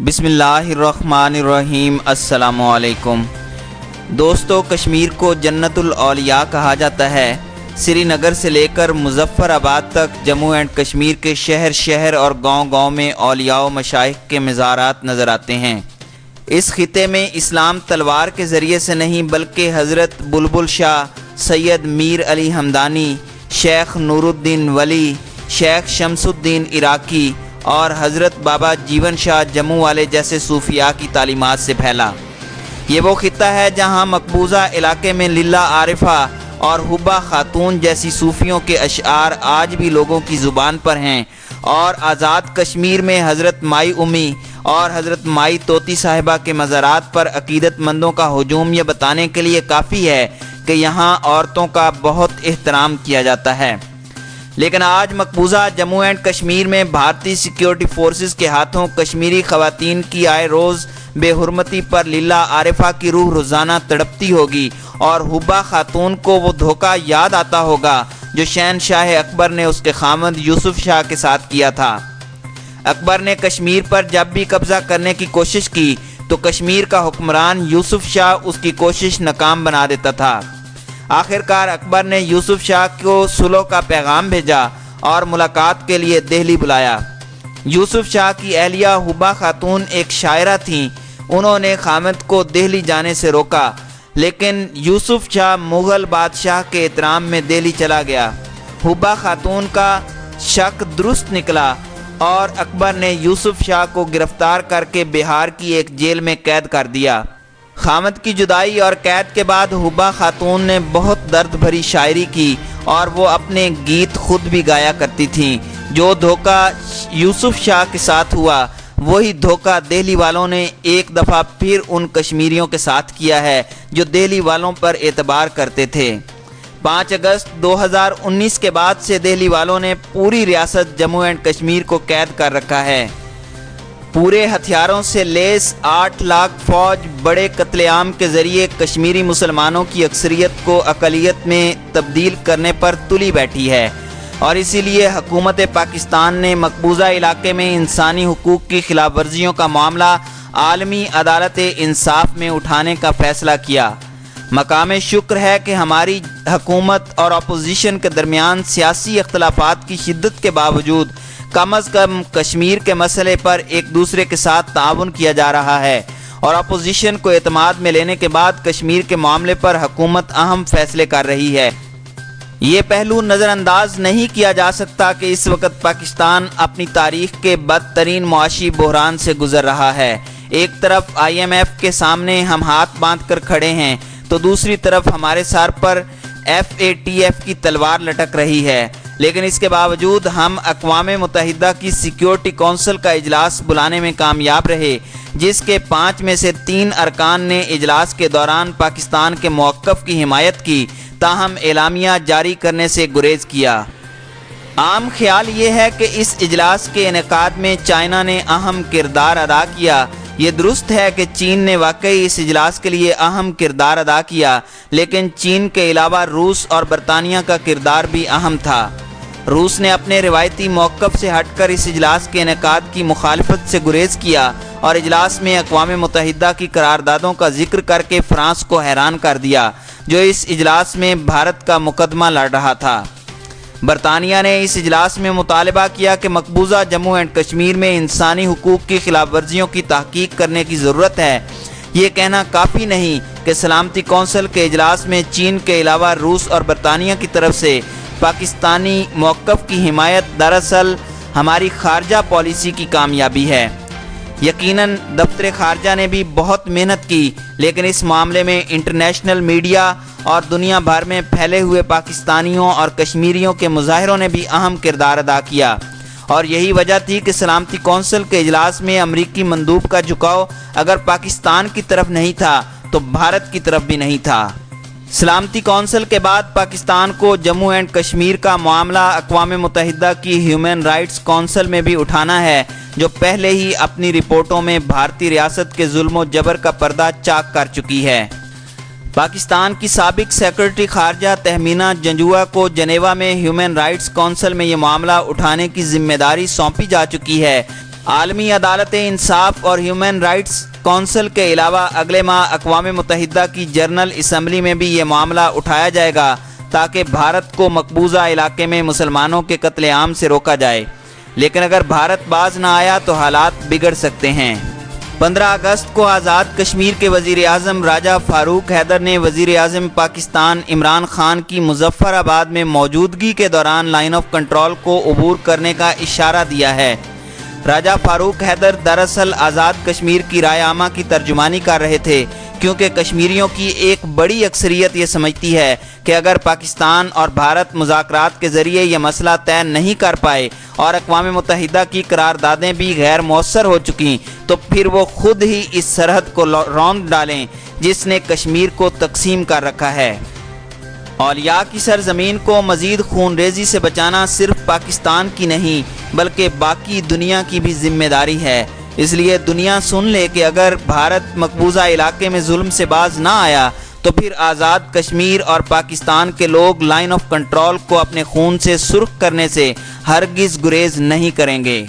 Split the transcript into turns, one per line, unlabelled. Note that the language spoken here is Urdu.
بسم اللہ الرحمن الرحیم۔ السلام علیکم دوستو، کشمیر کو جنت الاولیاء کہا جاتا ہے۔ سری نگر سے لے کر مظفر آباد تک جموں اینڈ کشمیر کے شہر شہر اور گاؤں گاؤں میں اولیاء و مشائخ کے مزارات نظر آتے ہیں۔ اس خطے میں اسلام تلوار کے ذریعے سے نہیں بلکہ حضرت بلبل شاہ، سید میر علی ہمدانی، شیخ نور الدین ولی، شیخ شمس الدین عراقی اور حضرت بابا جیون شاہ جموں والے جیسے صوفیاء کی تعلیمات سے پھیلا۔ یہ وہ خطہ ہے جہاں مقبوضہ علاقے میں للہ عارفہ اور حبہ خاتون جیسی صوفیوں کے اشعار آج بھی لوگوں کی زبان پر ہیں، اور آزاد کشمیر میں حضرت مائی امی اور حضرت مائی طوطی صاحبہ کے مزارات پر عقیدت مندوں کا ہجوم یہ بتانے کے لیے کافی ہے کہ یہاں عورتوں کا بہت احترام کیا جاتا ہے۔ لیکن آج مقبوضہ جموں اینڈ کشمیر میں بھارتی سیکیورٹی فورسز کے ہاتھوں کشمیری خواتین کی آئے روز بے حرمتی پر للہ عارفہ کی روح روزانہ تڑپتی ہوگی، اور حبہ خاتون کو وہ دھوکہ یاد آتا ہوگا جو شہنشاہ اکبر نے اس کے خامند یوسف شاہ کے ساتھ کیا تھا۔ اکبر نے کشمیر پر جب بھی قبضہ کرنے کی کوشش کی تو کشمیر کا حکمران یوسف شاہ اس کی کوشش ناکام بنا دیتا تھا۔ آخرکار اکبر نے یوسف شاہ کو صلح کا پیغام بھیجا اور ملاقات کے لیے دہلی بلایا۔ یوسف شاہ کی اہلیہ حبہ خاتون ایک شاعرہ تھیں۔ انہوں نے خامد کو دہلی جانے سے روکا، لیکن یوسف شاہ مغل بادشاہ کے احترام میں دہلی چلا گیا۔ حبہ خاتون کا شک درست نکلا اور اکبر نے یوسف شاہ کو گرفتار کر کے بہار کی ایک جیل میں قید کر دیا۔ خامد کی جدائی اور قید کے بعد حبہ خاتون نے بہت درد بھری شاعری کی، اور وہ اپنے گیت خود بھی گایا کرتی تھیں۔ جو دھوکہ یوسف شاہ کے ساتھ ہوا، وہی دھوکہ دہلی والوں نے ایک دفعہ پھر ان کشمیریوں کے ساتھ کیا ہے جو دہلی والوں پر اعتبار کرتے تھے۔ 5 اگست 2019 کے بعد سے دہلی والوں نے پوری ریاست جموں اینڈ کشمیر کو قید کر رکھا ہے۔ پورے ہتھیاروں سے لیس 8 لاکھ فوج بڑے قتل عام کے ذریعے کشمیری مسلمانوں کی اکثریت کو اقلیت میں تبدیل کرنے پر تلی بیٹھی ہے، اور اسی لیے حکومت پاکستان نے مقبوضہ علاقے میں انسانی حقوق کی خلاف ورزیوں کا معاملہ عالمی عدالت انصاف میں اٹھانے کا فیصلہ کیا۔ مقام شکر ہے کہ ہماری حکومت اور اپوزیشن کے درمیان سیاسی اختلافات کی شدت کے باوجود کم از کم کشمیر کے مسئلے پر ایک دوسرے کے ساتھ تعاون کیا جا رہا ہے، اور اپوزیشن کو اعتماد میں لینے کے بعد کشمیر کے معاملے پر حکومت اہم فیصلے کر رہی ہے۔ یہ پہلو نظر انداز نہیں کیا جا سکتا کہ اس وقت پاکستان اپنی تاریخ کے بدترین معاشی بحران سے گزر رہا ہے۔ ایک طرف IMF کے سامنے ہم ہاتھ باندھ کر کھڑے ہیں تو دوسری طرف ہمارے سر پر FATF کی تلوار لٹک رہی ہے، لیکن اس کے باوجود ہم اقوام متحدہ کی سیکیورٹی کونسل کا اجلاس بلانے میں کامیاب رہے، جس کے 5 میں سے 3 ارکان نے اجلاس کے دوران پاکستان کے موقف کی حمایت کی، تاہم اعلامیہ جاری کرنے سے گریز کیا۔ عام خیال یہ ہے کہ اس اجلاس کے انعقاد میں چائنا نے اہم کردار ادا کیا۔ یہ درست ہے کہ چین نے واقعی اس اجلاس کے لیے اہم کردار ادا کیا، لیکن چین کے علاوہ روس اور برطانیہ کا کردار بھی اہم تھا۔ روس نے اپنے روایتی موقف سے ہٹ کر اس اجلاس کے انعقاد کی مخالفت سے گریز کیا، اور اجلاس میں اقوام متحدہ کی قراردادوں کا ذکر کر کے فرانس کو حیران کر دیا، جو اس اجلاس میں بھارت کا مقدمہ لڑ رہا تھا۔ برطانیہ نے اس اجلاس میں مطالبہ کیا کہ مقبوضہ جموں اینڈ کشمیر میں انسانی حقوق کی خلاف ورزیوں کی تحقیق کرنے کی ضرورت ہے۔ یہ کہنا کافی نہیں کہ سلامتی کونسل کے اجلاس میں چین کے علاوہ روس اور برطانیہ کی طرف سے پاکستانی موقف کی حمایت دراصل ہماری خارجہ پالیسی کی کامیابی ہے۔ یقیناً دفتر خارجہ نے بھی بہت محنت کی، لیکن اس معاملے میں انٹرنیشنل میڈیا اور دنیا بھر میں پھیلے ہوئے پاکستانیوں اور کشمیریوں کے مظاہروں نے بھی اہم کردار ادا کیا، اور یہی وجہ تھی کہ سلامتی کونسل کے اجلاس میں امریکی مندوب کا جھکاؤ اگر پاکستان کی طرف نہیں تھا تو بھارت کی طرف بھی نہیں تھا۔ سلامتی کونسل کے بعد پاکستان کو جموں اینڈ کشمیر کا معاملہ اقوام متحدہ کی ہیومن رائٹس کونسل میں بھی اٹھانا ہے، جو پہلے ہی اپنی رپورٹوں میں بھارتی ریاست کے ظلم و جبر کا پردہ چاک کر چکی ہے۔ پاکستان کی سابق سیکرٹری خارجہ تہمینہ جنجوعہ کو جنیوا میں ہیومن رائٹس کونسل میں یہ معاملہ اٹھانے کی ذمہ داری سونپی جا چکی ہے۔ عالمی عدالت انصاف اور ہیومن رائٹس کونسل کے علاوہ اگلے ماہ اقوام متحدہ کی جنرل اسمبلی میں بھی یہ معاملہ اٹھایا جائے گا تاکہ بھارت کو مقبوضہ علاقے میں مسلمانوں کے قتل عام سے روکا جائے، لیکن اگر بھارت باز نہ آیا تو حالات بگڑ سکتے ہیں۔ 15 اگست کو آزاد کشمیر کے وزیر اعظم راجہ فاروق حیدر نے وزیر اعظم پاکستان عمران خان کی مظفر آباد میں موجودگی کے دوران لائن آف کنٹرول کو عبور کرنے کا اشارہ دیا ہے۔ راجہ فاروق حیدر دراصل آزاد کشمیر کی رائے عامہ کی ترجمانی کر رہے تھے، کیونکہ کشمیریوں کی ایک بڑی اکثریت یہ سمجھتی ہے کہ اگر پاکستان اور بھارت مذاکرات کے ذریعے یہ مسئلہ طے نہیں کر پائے اور اقوام متحدہ کی قراردادیں بھی غیر مؤثر ہو چکیں تو پھر وہ خود ہی اس سرحد کو روند ڈالیں جس نے کشمیر کو تقسیم کر رکھا ہے۔ اولیاء کی سرزمین کو مزید خون ریزی سے بچانا صرف پاکستان کی نہیں بلکہ باقی دنیا کی بھی ذمہ داری ہے، اس لیے دنیا سن لے کہ اگر بھارت مقبوضہ علاقے میں ظلم سے باز نہ آیا تو پھر آزاد کشمیر اور پاکستان کے لوگ لائن آف کنٹرول کو اپنے خون سے سرخ کرنے سے ہرگز گریز نہیں کریں گے۔